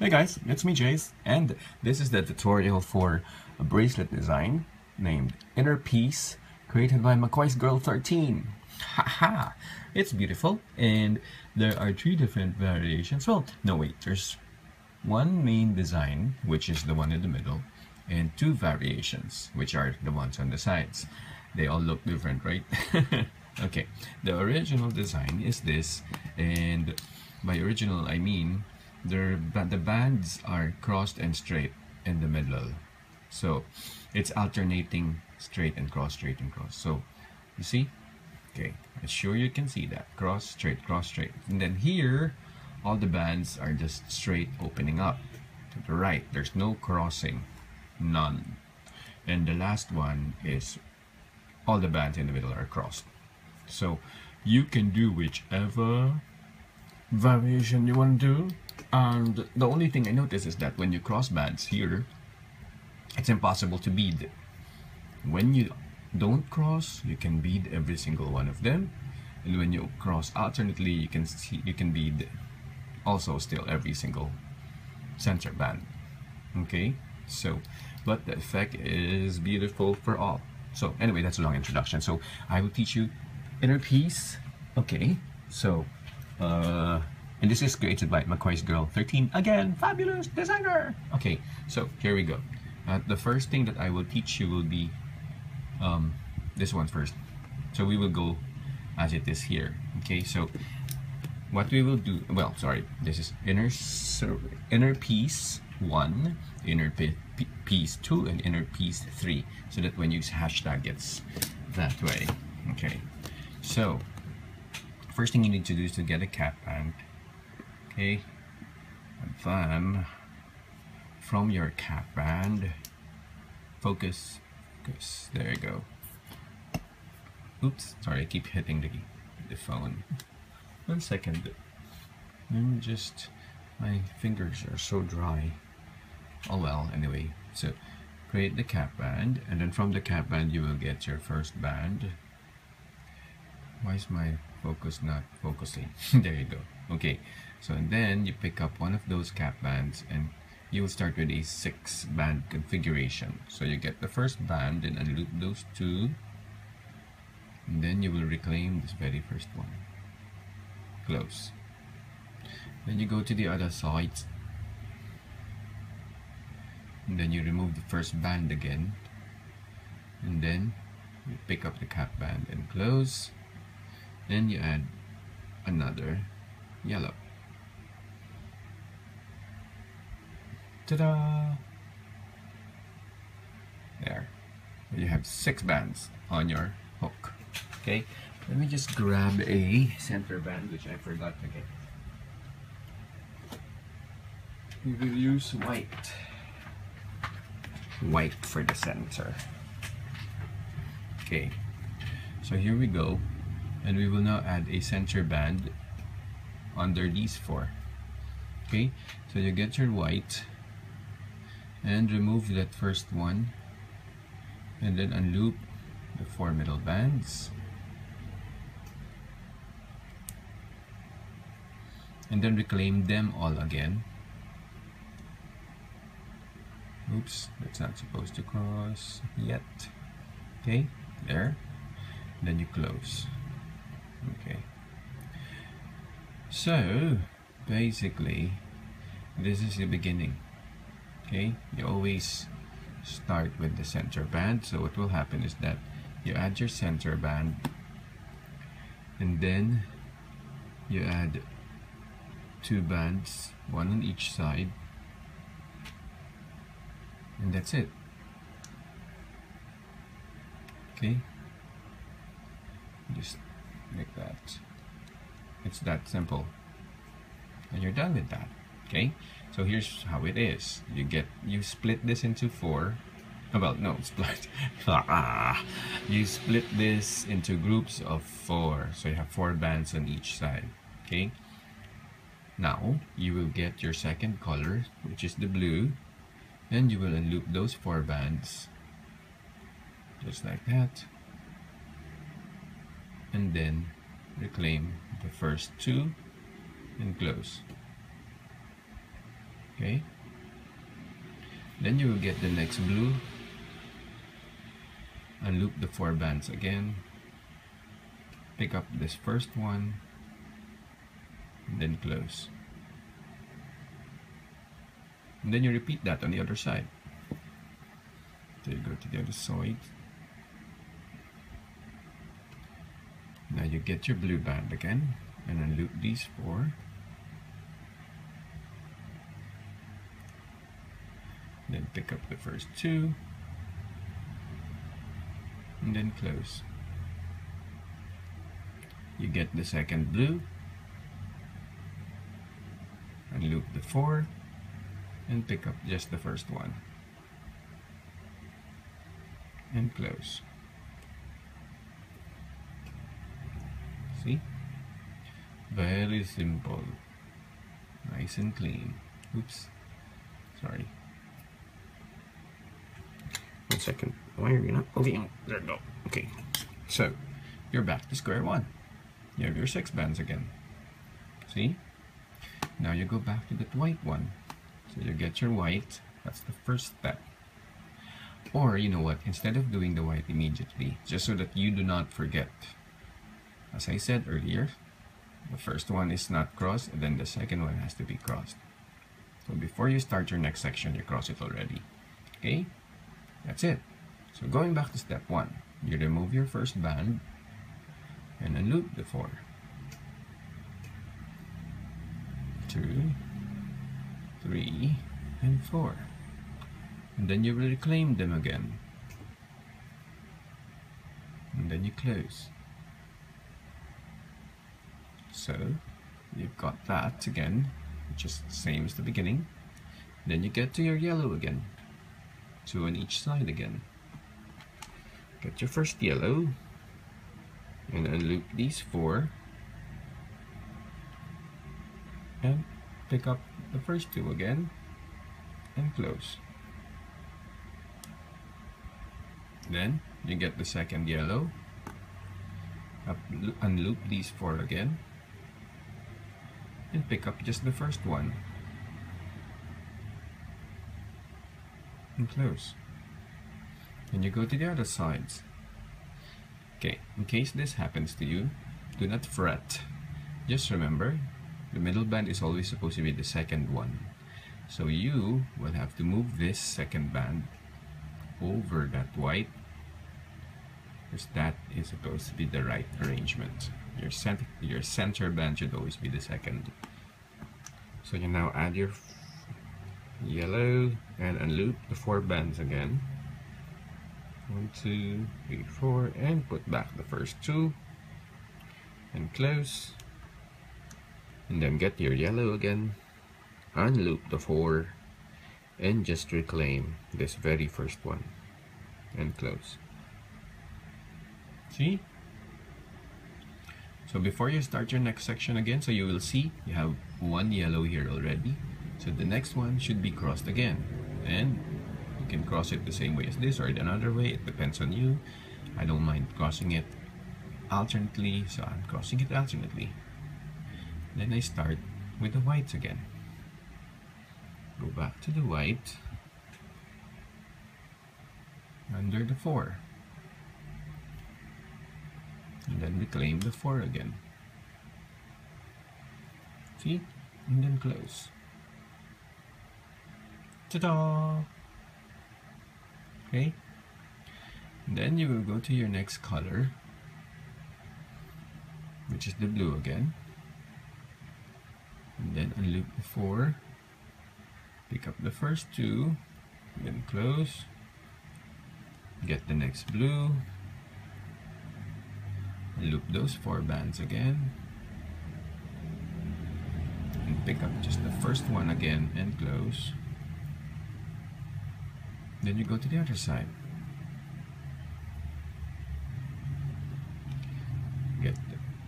Hey guys, it's me Jace, and this is the tutorial for a bracelet design named Inner Peace, created by McCoy's Girl 13. Haha! It's beautiful, and there are three different variations. Well, no wait, there's one main design, which is the one in the middle, and two variations, which are the ones on the sides. They all look different, right? Okay, the original design is this, and by original I mean the bands are crossed and straight in the middle, so it's alternating straight and cross, straight and cross. So you see, okay, I'm sure you can see that cross, straight, and then here all the bands are just straight opening up to the right. There's no crossing, none. And the last one is all the bands in the middle are crossed. So you can do whichever variation you want to do. And the only thing I notice is that when you cross bands here, it's impossible to bead. When you don't cross, you can bead every single one of them, and when you cross alternately, you can bead also still every single center band. Okay, so but the effect is beautiful for all. So anyway, that's a long introduction. So I will teach you Inner Peace. Okay, so and this is created by McCoy's Girl 13. Again, fabulous designer. Okay, so here we go. The first thing that I will teach you will be this one first. So we will go as it is here. Okay, so what we will do, well, sorry, this is Inner Peace 1, Inner Peace 2, and Inner Peace 3, so that when you use hashtag it's that way. Okay, so first thing you need to do is to get a cap band. Okay, and then from your cap band, focus, there you go. Oops, sorry, I keep hitting the phone. 1 second. My fingers are so dry. Oh well, anyway, so create the cap band, and then from the cap band you will get your first band. Why is my focus not focusing? There you go. Okay, so and then you pick up one of those cap bands and you will start with a 6-band configuration. So you get the first band and unloop those two, and then you will reclaim this very first one. Close. Then you go to the other side, and then you remove the first band again, and then you pick up the cap band and close. Then you add another yellow. Ta-da! There. You have 6 bands on your hook. Okay, let me just grab a center band, which I forgot to get. We will use white. White for the center. Okay, so here we go. And we will now add a center band under these 4. Okay, so you get your white and remove that first one, and then unloop the 4 middle bands, and then reclaim them all again. Oops, that's not supposed to cross yet. Okay, there. Then you close. Okay, so basically this is the beginning. Okay, you always start with the center band. So what will happen is that you add your center band, and then you add 2 bands, 1 on each side, and that's it. Okay, just like that. It's that simple, and you're done with that. Okay, so here's how it is. You split this into 4. Well, no, split. You split this into groups of 4, so you have 4 bands on each side. Okay, now you will get your second color, which is the blue, and you will unloop those 4 bands just like that, and then reclaim the first 2 and close. Okay, then you will get the next blue, unloop the 4 bands again, pick up this first one, and then close. And then you repeat that on the other side. So you go to the other side. Now you get your blue band again and unloop these 4. Then pick up the first 2 and then close. You get the second blue, unloop the 4 and pick up just the first one and close. See? Very simple. Nice and clean. Oops. Sorry. 1 second. Why are you not moving? There we go. Okay. So, you're back to square one. You have your 6 bands again. See? Now you go back to that white one. So you get your white. That's the first step. Or, you know what? Instead of doing the white immediately, just so that you do not forget, as I said earlier, the first one is not crossed, and then the second one has to be crossed. So before you start your next section, you cross it already. Okay? That's it. So going back to step 1, you remove your first band and unloop the 4. 2, 3, and 4. And then you will reclaim them again. And then you close. So you've got that again, which is the same as the beginning. Then you get to your yellow again. 2 on each side again. Get your first yellow and unloop these 4 and pick up the first 2 again and close. Then you get the second yellow, unloop these 4 again and pick up just the first one and close. Then you go to the other sides. Okay, in case this happens to you, do not fret. Just remember, the middle band is always supposed to be the second one. So you will have to move this second band over that white, because that is supposed to be the right arrangement. Your center band should always be the second. So you now add your yellow and unloop the 4 bands again. 1, 2, 3, 4, and put back the first 2 and close. And then get your yellow again, unloop the 4 and just reclaim this very first one and close. See? So before you start your next section again, so you will see you have 1 yellow here already. So the next one should be crossed again. And you can cross it the same way as this or another way. It depends on you. I don't mind crossing it alternately, so I'm crossing it alternately. Then I start with the whites again. Go back to the white under the 4. And then reclaim the 4 again. See? And then close. Ta-da! Okay? And then you will go to your next color, which is the blue again. And then unloop the 4. Pick up the first 2. Then close. Get the next blue. Loop those 4 bands again and pick up just the first one again and close. Then you go to the other side.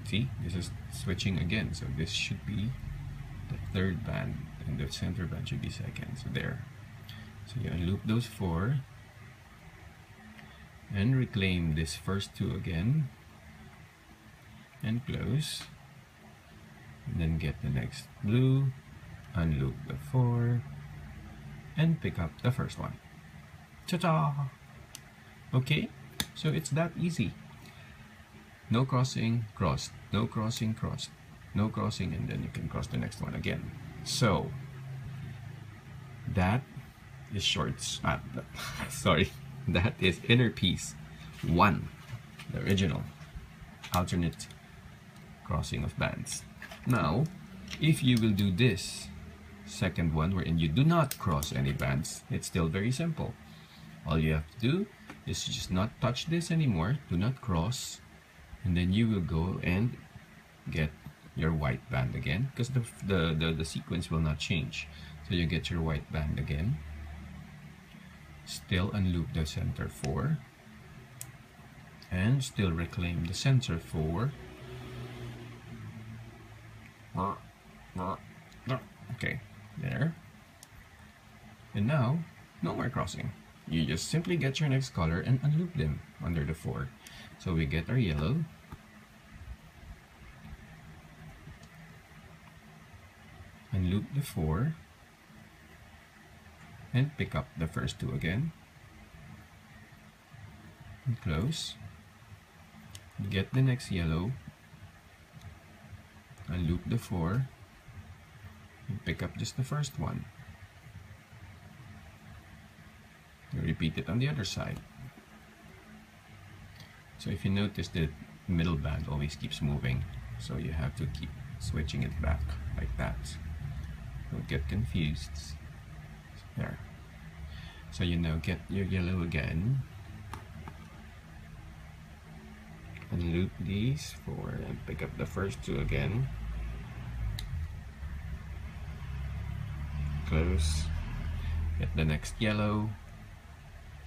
See, this is switching again, so this should be the 3rd band and the center band should be 2nd. So there. So you unloop those 4 and reclaim this first 2 again and close, and then get the next blue, unloop the 4 and pick up the first one. Ta-ta! Okay, so it's that easy. No crossing, crossed. No crossing, crossed. No crossing, and then you can cross the next one again. So that is shorts. Sorry, that is inner piece 1, the original alternate crossing of bands. Now, if you will do this second one wherein you do not cross any bands, it's still very simple. All you have to do is just not touch this anymore, do not cross, and then you will go and get your white band again, because the sequence will not change. So you get your white band again, still unloop the center 4, and still reclaim the center 4. Okay, there. And now, no more crossing. You just simply get your next color and unloop them under the 4. So we get our yellow. Unloop the 4. And pick up the first 2 again. And close. Get the next yellow. Unloop the 4. And pick up just the first one. You repeat it on the other side. So if you notice, the middle band always keeps moving, so you have to keep switching it back like that. Don't get confused. There. So you now get your yellow again. Unloop these 4 and pick up the first 2 again. Close. Get the next yellow.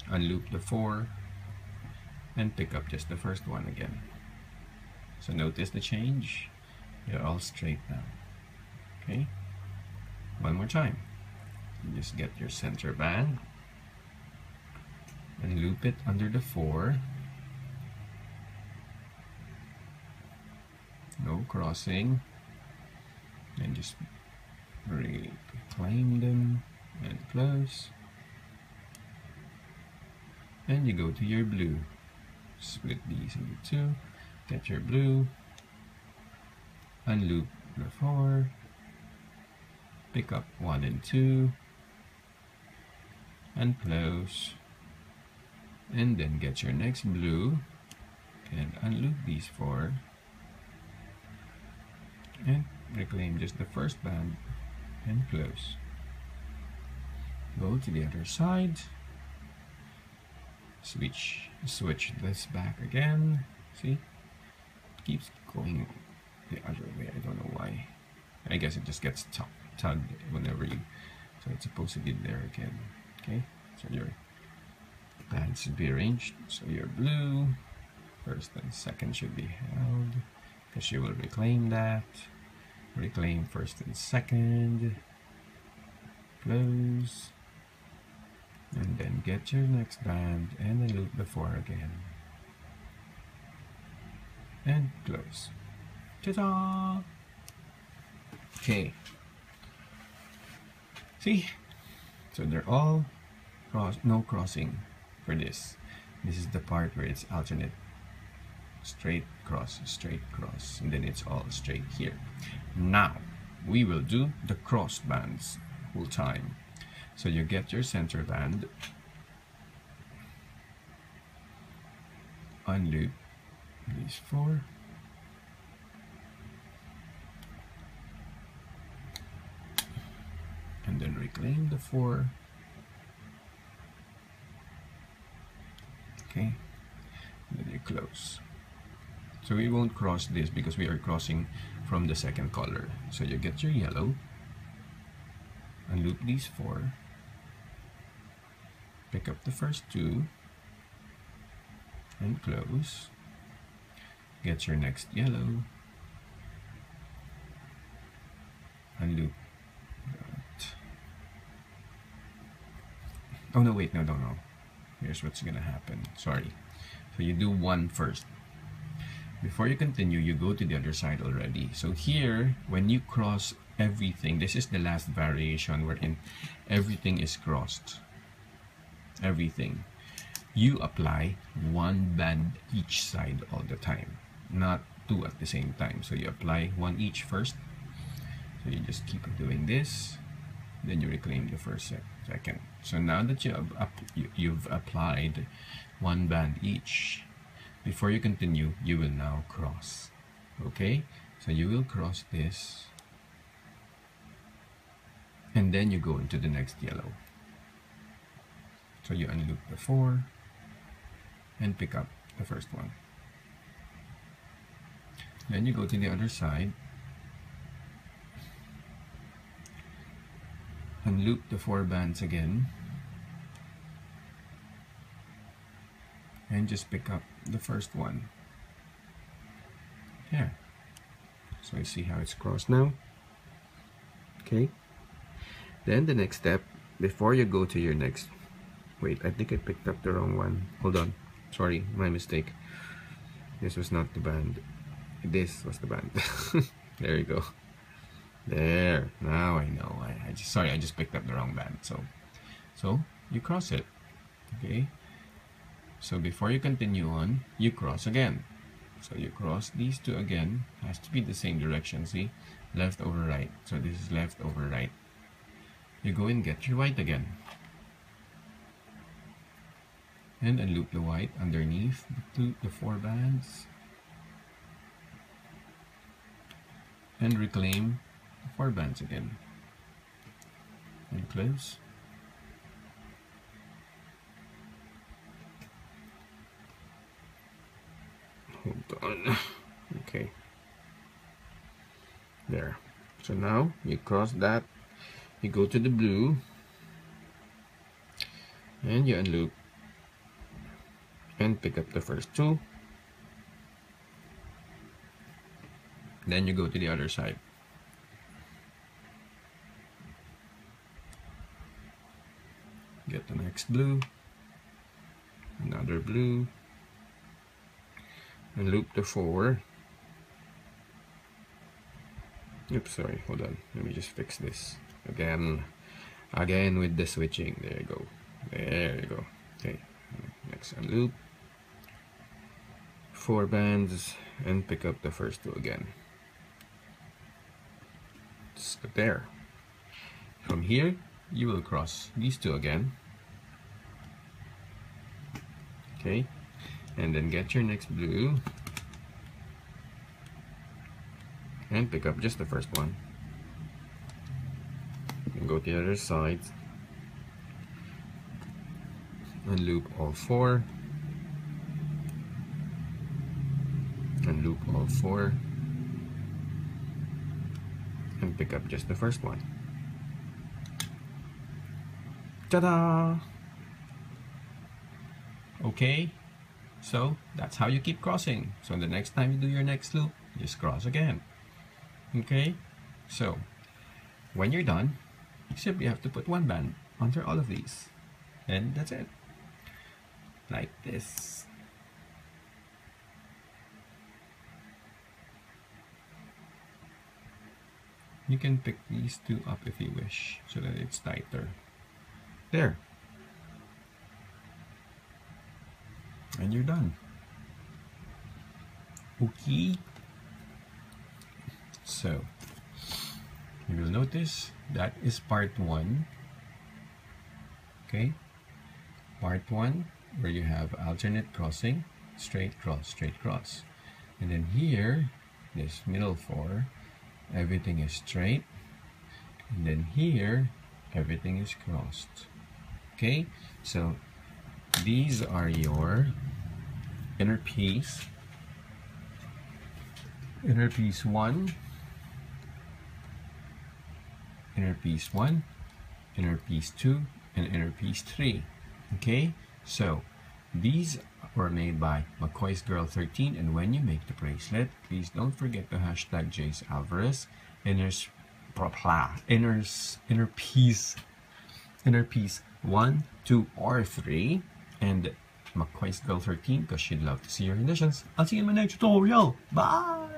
Unloop the 4 and pick up just the first one again. So notice the change. You're all straight now. Okay? One more time. You just get your center band and loop it under the 4. No crossing. And just reclaim them and close. And you go to your blue. Split these into 2. Get your blue. Unloop the 4. Pick up 1 and 2. And close. And then get your next blue. And unloop these 4. And reclaim just the first band. And close. Go to the other side. Switch this back again. See? It keeps going the other way. I don't know why. I guess it just gets tugged whenever you. So it's supposed to be there again. Okay? So your bands should be arranged. So your blue, first and second should be held. Because you will reclaim that. Reclaim first and second. Close. And then get your next band and then loop the 4 again. And close. Ta-da! Okay. See? So they're all no crossing for this. This is the part where it's alternate. Straight, cross, and then it's all straight here. Now, we will do the cross bands full time. So you get your center band, unloop these 4, and then reclaim the 4. Okay, and then you close. So we won't cross this because we are crossing from the second color. So you get your yellow, unloop these 4. Pick up the first 2 and close. Get your next yellow. Unloop that. Oh no, wait, no. Here's what's gonna happen. Sorry. So you do 1 first. Before you continue, you go to the other side already. So here, when you cross everything. This is the last variation wherein everything is crossed. Everything. You apply one band each side all the time, not two at the same time. So you apply one each first. So you just keep doing this, then you reclaim the first second. So now that you've applied one band each, before you continue, you will now cross. Okay, so you will cross this, and then you go into the next yellow. So you unloop the 4 and pick up the first one. Then you go to the other side, unloop the 4 bands again, and just pick up the first one. Yeah. So you see how it's crossed now? Okay. Then the next step, before you go to your next... Wait, I think I picked up the wrong one. Hold on. Sorry, my mistake. This was not the band. This was the band. There you go. There. Now I know. I just picked up the wrong band. So you cross it. Okay. So before you continue on, you cross again. So you cross these two again. Has to be the same direction. See, left over right. So this is left over right. You go and get your white again, and unloop the white underneath the 4 bands, and reclaim the 4 bands again, and close. Hold on. Okay. There. So now you cross that, you go to the blue, and you unloop and pick up the first 2. Then you go to the other side. Get the next blue, another blue, and loop the 4. Oops, sorry, hold on. Let me just fix this. Again with the switching. There you go. There you go. Okay, next unloop. 4 bands, and pick up the first 2 again. So there. From here, you will cross these 2 again. Okay, and then get your next blue and pick up just the first one. And go to the other side and loop all 4. And loop all 4 and pick up just the first one. Ta-da! Okay, so that's how you keep crossing. So the next time you do your next loop, just cross again. Okay, so when you're done, you simply have to put 1 band under all of these, and that's it, like this. You can pick these 2 up if you wish, so that it's tighter. There. And you're done. Okay. So, you will notice that is part 1. Okay. Part 1, where you have alternate crossing, straight cross. And then here, this middle 4, everything is straight, and then here everything is crossed. Okay, so these are your inner piece 1, inner piece 1, inner piece 2, and inner piece 3. Okay, so these were made by McCoy's Girl 13, and when you make the bracelet, please don't forget to hashtag Jace Alvarez inner piece 1, 2, or 3, and McCoy's Girl 13, because she'd love to see your renditions. I'll see you in my next tutorial. Bye.